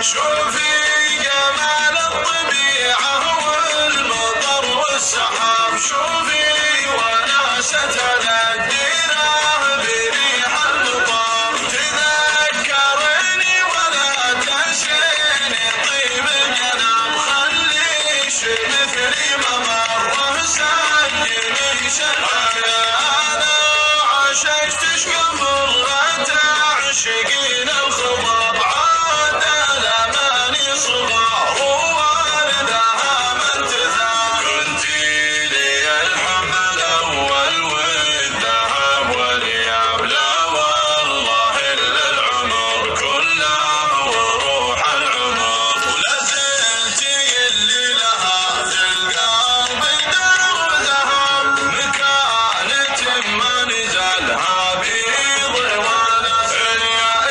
شوفي جمال الطبيعة والمطر والسحاب، شوفي وناسة الديرة بريح المطر، تذكرني ولا تنسيني طيب الجناب، خليش مثلي ممر سجلي شباب. أنا عشقتش قبل لا تعشقين الخضاب، عاد الأماني صغار ووالدها من تثار، كنتي لي الحب الأول والذهب والياب، لا والله إلا العمر كله وروح العمر، ولا زلتي اللي لها في القلب درب ذهب، مكانة ما نزلها بيض ونس،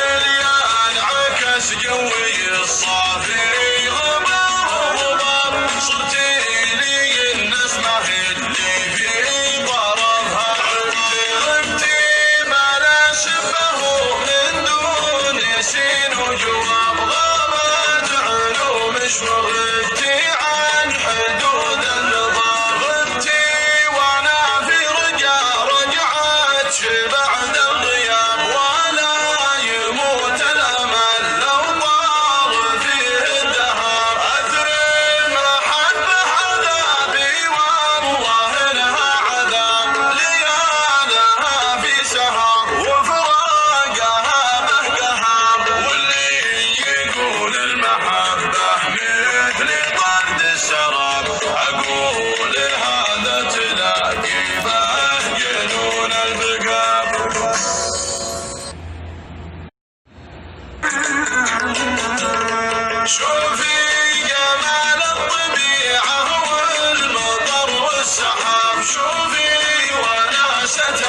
إليا انعكس جوي الصافي غبار غبار، صرتي لي النسمة اللي في طرفها، غبتي ما ناسبه من دون سين وجواب، غابت علومش وغبتي عن حدود النظام، غبتي وانا في رجعت بعد الغياب، ولا يموت الامل لو طال فيه الدهر، اثر المحبه عذابي والله انها عذاب، ليالها في سهر وفراقها به قهر، واللي يقول المحبه مثل طرد السراب، اقول هذا تلاقي به جنون البقاب. شوفي جمال الطبيعة والمطر والسحاب، شوفي وناسة